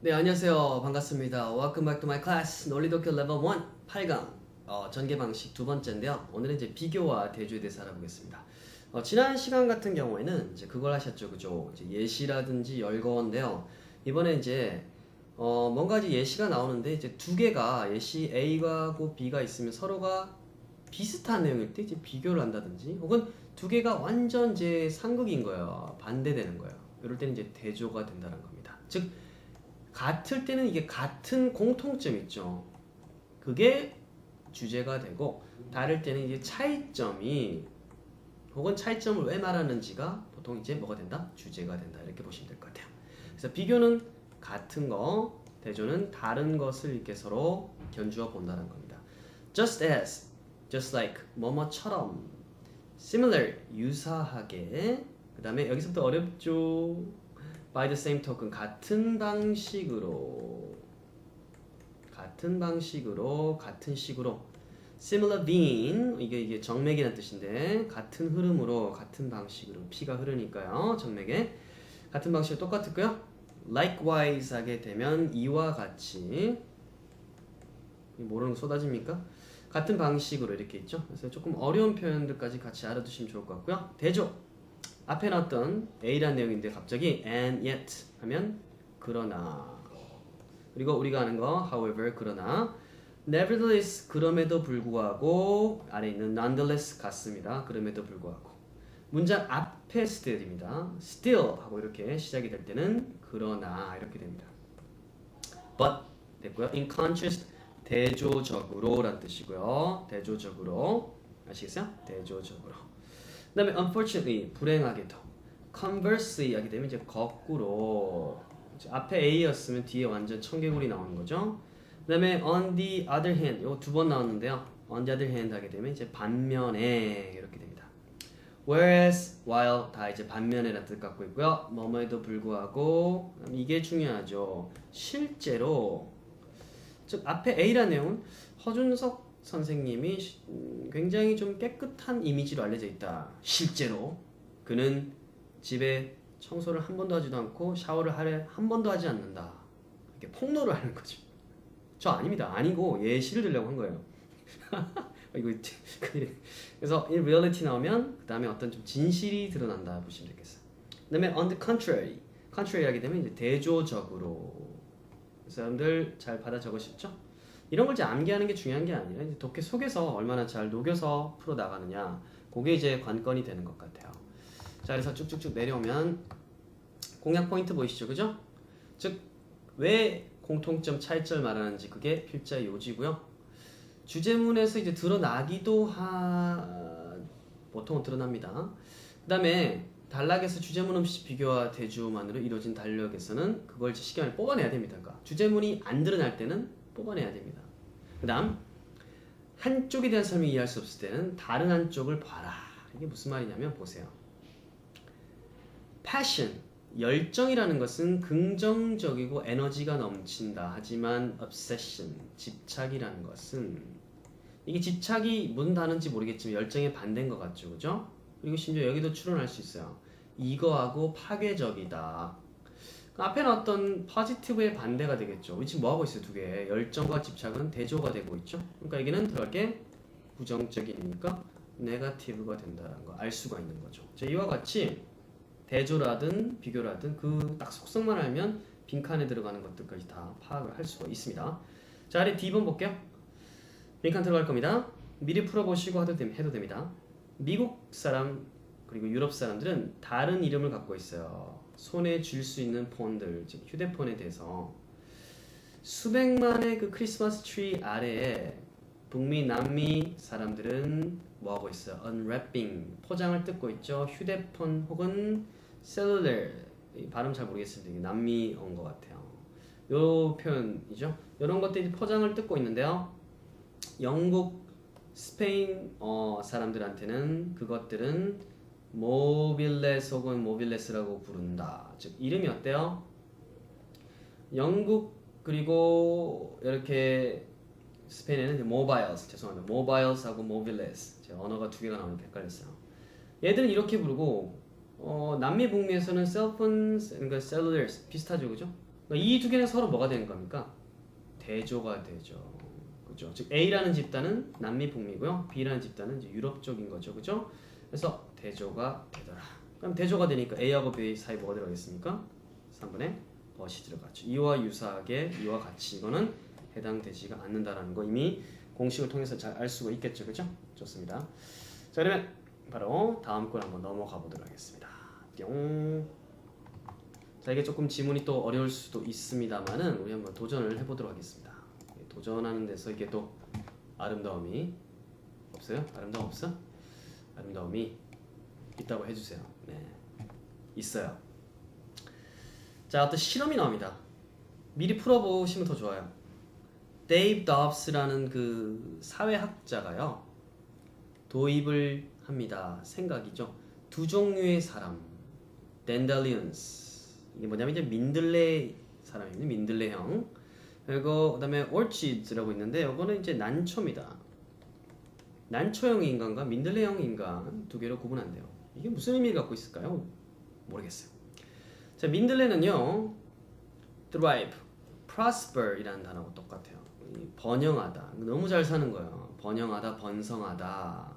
네, 안녕하세요. 반갑습니다. Welcome back to my class. 논리독해 레벨 1 8강 전개 방식 두 번째인데요. 오늘은 이제 비교와 대조에 대해서 알아보겠습니다. 지난 시간 같은 경우에는 이제 그걸 하셨죠, 그죠? 이제 예시라든지 열거인데요. 이번에 이제 뭔가 이제 예시가 나오는데 이제 두 개가 예시 A하고 B가 있으면 서로가 비슷한 내용일 때 이제 비교를 한다든지 혹은 두 개가 완전 이제 상극인 거예요. 반대되는 거예요. 이럴 때는 이제 대조가 된다는 겁니다. 즉 같을 때는 이게 같은 공통점 있죠. 그게 주제가 되고 다를 때는 이제 차이점이 혹은 차이점을 왜 말하는지가 보통 이제 뭐가 된다? 주제가 된다. 이렇게 보시면 될 것 같아요. 그래서 비교는 같은 거, 대조는 다른 것을 이렇게 서로 견주어 본다는 겁니다. Just as, just like, 뭐뭐처럼, similar, 유사하게. 그 다음에 여기서부터 어렵죠. by the same token, 같은 식으로 similar vein, 이게 정맥이라는 뜻인데 같은 흐름으로 같은 방식으로 피가 흐르니까요. 정맥에 같은 방식으로 똑같고요. likewise 하게 되면 이와 같이 모르는 거 쏟아집니까? 같은 방식으로 이렇게 있죠. 그래서 조금 어려운 표현들까지 같이 알아두시면 좋을 것 같고요. 대조 앞에 나왔던 A라는 내용인데 갑자기 and yet 하면 그러나, 그리고 우리가 아는 거 however 그러나, nevertheless 그럼에도 불구하고, 아래 있는 nonetheless 같습니다. 그럼에도 불구하고. 문장 앞에 쓸 때 됩니다. still 하고 이렇게 시작이 될 때는 그러나 이렇게 됩니다. but 됐고요. in contrast 대조적으로 라는 뜻이고요. 대조적으로 아시겠어요? 대조적으로. 그 다음에 unfortunately 불행하게도, conversely 하게 되면 이제 거꾸로, 이제 앞에 A였으면 뒤에 완전 청개구리 나오는 거죠. 그 다음에 on the other hand, 이거 두 번 나왔는데요. on the other hand 하게 되면 이제 반면에 이렇게 됩니다. whereas, while 다 이제 반면에라는 뜻 갖고 있고요. 뭐뭐에도 불구하고, 이게 중요하죠. 실제로, 즉 앞에 A라는 내용은 허준석 선생님이 굉장히 좀 깨끗한 이미지로 알려져 있다. 실제로 그는 집에 청소를 한 번도 하지도 않고 샤워를 하루에 한 번도 하지 않는다. 이렇게 폭로를 하는 거죠. 저 아닙니다. 아니고 예시를 들려고 한 거예요. 이거 그래서 in reality 나오면 그 다음에 어떤 좀 진실이 드러난다 보시면 되겠어요. 그 다음에 on the contrary, contrary 하게 되면 이제 대조적으로. 여러분들 잘 받아 적으셨죠? 이런 걸 이제 암기하는 게 중요한 게 아니라 이제 독해 속에서 얼마나 잘 녹여서 풀어 나가느냐, 그게 이제 관건이 되는 것 같아요. 자, 그래서 쭉쭉쭉 내려오면 공략 포인트 보이시죠, 그죠? 즉 왜 공통점 차이점을 말하는지 그게 필자의 요지고요. 주제문에서 이제 드러나기도 보통은 드러납니다. 그 다음에 단락에서 주제문 없이 비교와 대조만으로 이루어진 단락에서는 그걸 시간을 뽑아내야 됩니다. 그러니까 주제문이 안 드러날 때는 뽑아내야 됩니다. 그 다음 한쪽에 대한 설명이 이해할 수 없을 때는 다른 한쪽을 봐라. 이게 무슨 말이냐면 보세요. passion, 열정이라는 것은 긍정적이고 에너지가 넘친다. 하지만 obsession, 집착이라는 것은, 이게 집착이 무슨 단어인지 모르겠지만 열정의 반대인 것 같죠, 그죠? 그리고 심지어 여기도 추론할 수 있어요. 이거하고 파괴적이다. 앞에 나왔던 포지티브의 반대가 되겠죠. 지금 뭐 하고 있어요? 두 개. 열정과 집착은 대조가 되고 있죠. 그러니까 여기는 들어갈 게 부정적이니까 네거티브가 된다는 거 알 수가 있는 거죠. 자, 이와 같이 대조라든 비교라든 그 딱 속성만 알면 빈칸에 들어가는 것들까지 다 파악을 할 수가 있습니다. 자, 아래 D번 볼게요. 빈칸 들어갈 겁니다. 미리 풀어보시고 해도 됩니다. 미국 사람 그리고 유럽 사람들은 다른 이름을 갖고 있어요. 손에 쥘 수 있는 폰들, 즉 휴대폰에 대해서 수백만의 그 크리스마스 트리 아래에 북미, 남미 사람들은 뭐 하고 있어요? unwrapping, 포장을 뜯고 있죠. 휴대폰 혹은 cellular, 발음 잘 모르겠습니다. 이게 남미어인 것 같아요. 요 표현이죠. 이런 것들이 포장을 뜯고 있는데요. 영국, 스페인 사람들한테는 그것들은 모빌레스 혹은 모빌레스라고 부른다. 즉 이름이 어때요? 영국 그리고 이렇게 스페인에는 모바일스, 죄송합니다. 모바일스하고 모빌레스, 제 언어가 두 개가 나오니까 헷갈렸어요. 얘들은 이렇게 부르고 남미 북미에서는 셀폰, 그러니까 셀룰러 비슷하죠, 그죠? 이 두 개는 서로 뭐가 되는 겁니까? 대조가 되죠. 그죠? 즉 A라는 집단은 남미 북미고요. B라는 집단은 이제 유럽 쪽인 거죠. 그죠? 그래서 대조가 되더라. 그럼 대조가 되니까 A하고 B 사이 뭐가 들어가겠습니까? 3번에 벗이 들어가죠. 이와 유사하게 이와 같이 이거는 해당되지가 않는다라는 거 이미 공식을 통해서 잘 알 수가 있겠죠. 그죠? 좋습니다. 자, 그러면 바로 다음 걸 한번 넘어가 보도록 하겠습니다. 뿅. 자, 이게 조금 지문이 또 어려울 수도 있습니다만은 우리 한번 도전을 해보도록 하겠습니다. 도전하는 데서 이게 또 아름다움이 없어요? 아름다움 없어? 아름다움이 있다고 해주세요. 네, 있어요. 자, 어떤 실험이 나옵니다. 미리 풀어보시면 더 좋아요. 데이브 dobs라는 그 사회학자가요 도입을 합니다. 생각이죠. 두 종류의 사람, dandelions 이게 뭐냐면 이제 민들레 사람입니다. 민들레형. 그리고 그다음에 orchids라고 있는데 이거는 이제 난초입니다. 난초형 인간과 민들레형 인간 두 개로 구분한대요. 이게 무슨 의미를 갖고 있을까요? 모르겠어요. 자, 민들레는요 thrive, prosper 이라는 단어하고 똑같아요. 번영하다, 너무 잘 사는 거예요. 번영하다, 번성하다.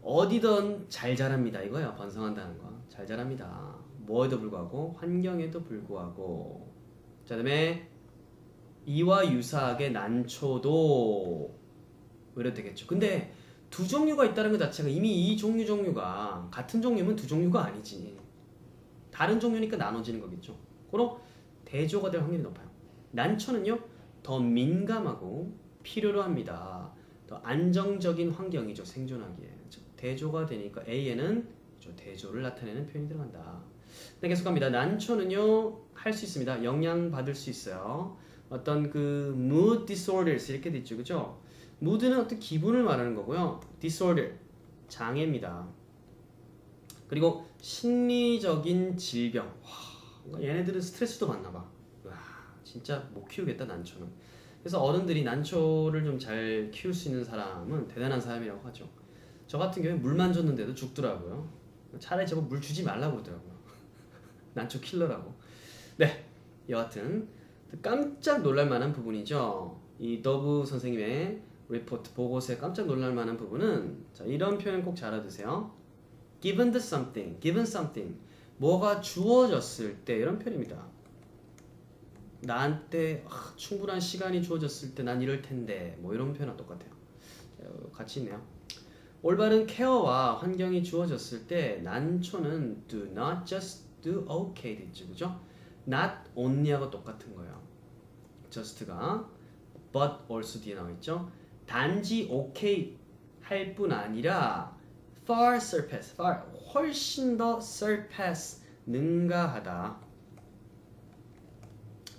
어디든 잘 자랍니다. 이거야 번성한다는 거. 잘 자랍니다. 뭐에도 불구하고 환경에도 불구하고. 자, 그다음에 이와 유사하게 난초도 이래도 되겠죠. 근데 두 종류가 있다는 것 자체가 이미 이 종류가 같은 종류면 두 종류가 아니지. 다른 종류니까 나눠지는 거겠죠. 그럼 대조가 될 확률이 높아요. 난초는요 더 민감하고 필요로 합니다. 더 안정적인 환경이죠. 생존하기에. 즉 대조가 되니까 A에는 대조를 나타내는 표현이 들어간다. 네, 계속합니다. 난초는요 할 수 있습니다. 영향 받을 수 있어요. 어떤 그 mood disorders 이렇게 돼 있죠. 그죠? mood는 어떤 기분을 말하는 거고요. disorder 장애입니다. 그리고 심리적인 질병. 와, 얘네들은 스트레스도 받나 봐. 와, 진짜 못 키우겠다 난초는. 그래서 어른들이 난초를 좀 잘 키울 수 있는 사람은 대단한 사람이라고 하죠. 저 같은 경우에 물만 줬는데도 죽더라고요. 차라리 저거 물 주지 말라고 그러더라고요. 난초 킬러라고. 네, 여하튼 깜짝 놀랄 만한 부분이죠. 이 더브 선생님의 리포트 보고서에 깜짝 놀랄 만한 부분은 자, 이런 표현 꼭 잘 알아두세요. given the something, given something 뭐가 주어졌을 때 이런 표현입니다. 나한테 충분한 시간이 주어졌을 때 난 이럴 텐데 뭐 이런 표현과 똑같아요. 같이 있네요. 올바른 케어와 환경이 주어졌을 때 난초는 do not just do okay 됐죠. 그죠? not only하고 똑같은 거예요. just가 but also 뒤에 나와있죠. 단지 okay 할 뿐 아니라 far surpass, far 훨씬 더 surpass 능가하다.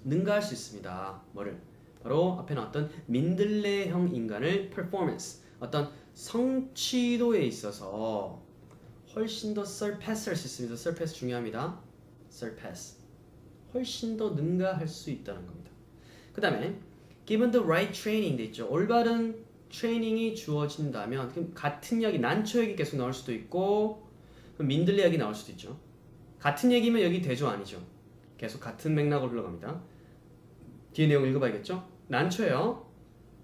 능가할 수 있습니다. 뭐를? 바로 앞에 나왔던 민들레형 인간을 performance 어떤 성취도에 있어서 훨씬 더 surpass 할 수 있습니다. surpass 중요합니다. surpass 훨씬 더 능가할 수 있다는 겁니다. 그 다음에 given the right training 돼 있죠. 올바른 트레이닝이 주어진다면 그럼 같은 이야기 난초 얘기 계속 나올 수도 있고 그럼 민들레 이야기 나올 수도 있죠. 같은 얘기면 여기 대조 아니죠. 계속 같은 맥락으로 흘러갑니다. 뒤에 내용 읽어봐야겠죠. 난초예요.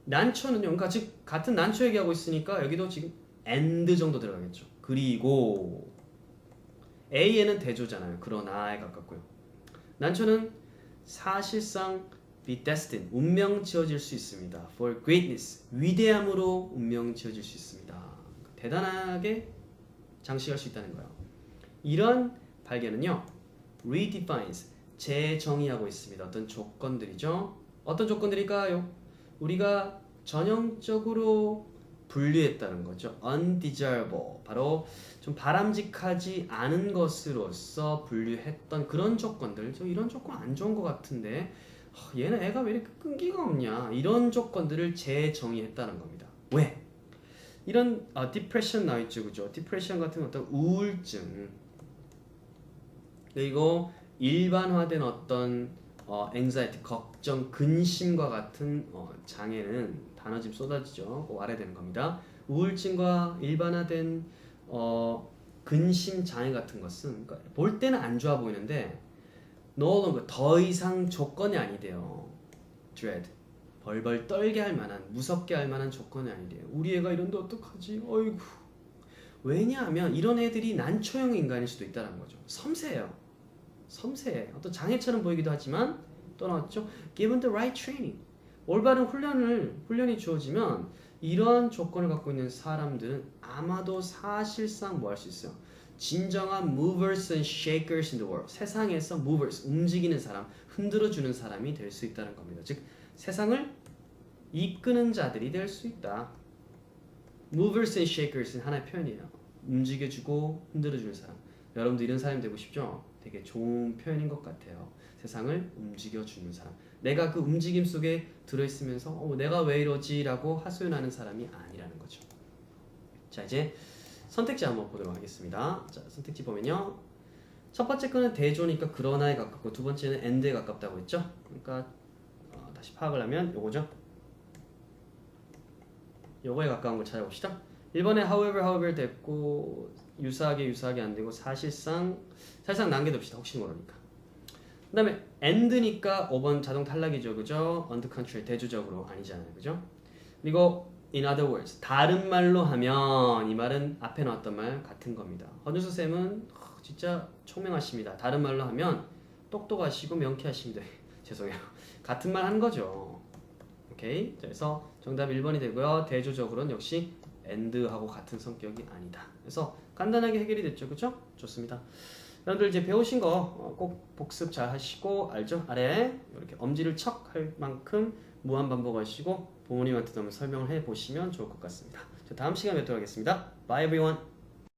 난초는요. 그러니까 즉 같은 난초 얘기하고 있으니까 여기도 지금 and 정도 들어가겠죠. 그리고 A에는 대조잖아요. 그러나에 가깝고요. 난초는 사실상 be destined, 운명 지어질 수 있습니다. for greatness, 위대함으로 운명 지어질 수 있습니다. 대단하게 장식할 수 있다는 거예요. 이런 발견은요, redefines, 재정의하고 있습니다. 어떤 조건들이죠. 어떤 조건들일까요? 우리가 전형적으로 분류했다는 거죠. undesirable, 바로 좀 바람직하지 않은 것으로서 분류했던 그런 조건들. 저 이런 조건 안 좋은 것 같은데 얘는 애가 왜 이렇게 끈기가 없냐, 이런 조건들을 재정의했다는 겁니다. 왜? 이런 디프레션 나있죠. 그죠? 디프레션 같은 어떤 우울증, 그리고 일반화된 어떤 anxiety, 걱정, 근심과 같은 장애는 단어 지금 쏟아지죠. 꼭 알아야 되는 겁니다. 우울증과 일반화된 근심 장애 같은 것은 그러니까 볼 때는 안 좋아 보이는데 no longer 더 이상 조건이 아니대요. dread 벌벌 떨게 할 만한 무섭게 할 만한 조건이 아니래요. 우리 애가 이런데 어떡하지? 어이구. 왜냐하면 이런 애들이 난초형 인간일 수도 있다는 거죠. 섬세해요. 섬세해. 어떤 장애처럼 보이기도 하지만 또 나왔죠. Given the right training. 올바른 훈련이 주어지면 이런 조건을 갖고 있는 사람들은 아마도 사실상 뭐 할 수 있어요? 진정한 movers and shakers in the world. 세상에서 movers, 움직이는 사람, 흔들어주는 사람이 될 수 있다는 겁니다. 즉 세상을 이끄는 자들이 될 수 있다. movers and shakers는 하나의 표현이에요. 움직여주고 흔들어주는 사람. 여러분도 이런 사람이 되고 싶죠? 되게 좋은 표현인 것 같아요. 세상을 움직여주는 사람. 내가 그 움직임 속에 들어있으면서 내가 왜 이러지? 라고 하소연하는 사람이 아니라는 거죠. 자, 이제 선택지 한번 보도록 하겠습니다. 자, 선택지 보면요. 첫 번째 거는 대조니까 그러나에 가깝고 두 번째는 and에 가깝다고 했죠. 그러니까 다시 파악을 하면 요거죠. 요거에 가까운 걸 찾아봅시다. 1번에 however 됐고 유사하게 안 되고 사실상 남겨둡시다. 혹시 모르니까. 그 다음에 and니까 5번 자동 탈락이죠. 그죠? on the contrary 대조적으로 아니잖아요. 그죠? 그리고 in other words 다른 말로 하면 이 말은 앞에 나왔던 말 같은 겁니다. 허준수 쌤은 진짜 총명하십니다. 다른 말로 하면 똑똑하시고 명쾌하십니다. 죄송해요. 같은 말 하는 거죠. 오케이. 그래서 정답 1번이 되고요. 대조적으로는 역시 and하고 같은 성격이 아니다. 그래서 간단하게 해결이 됐죠. 그죠? 좋습니다. 여러분들 이제 배우신 거 꼭 복습 잘 하시고 알죠? 아래 이렇게 엄지를 척 할 만큼 무한 반복하시고 부모님한테도 한번 설명을 해 보시면 좋을 것 같습니다. 자, 다음 시간에 뵙도록 하겠습니다. Bye everyone.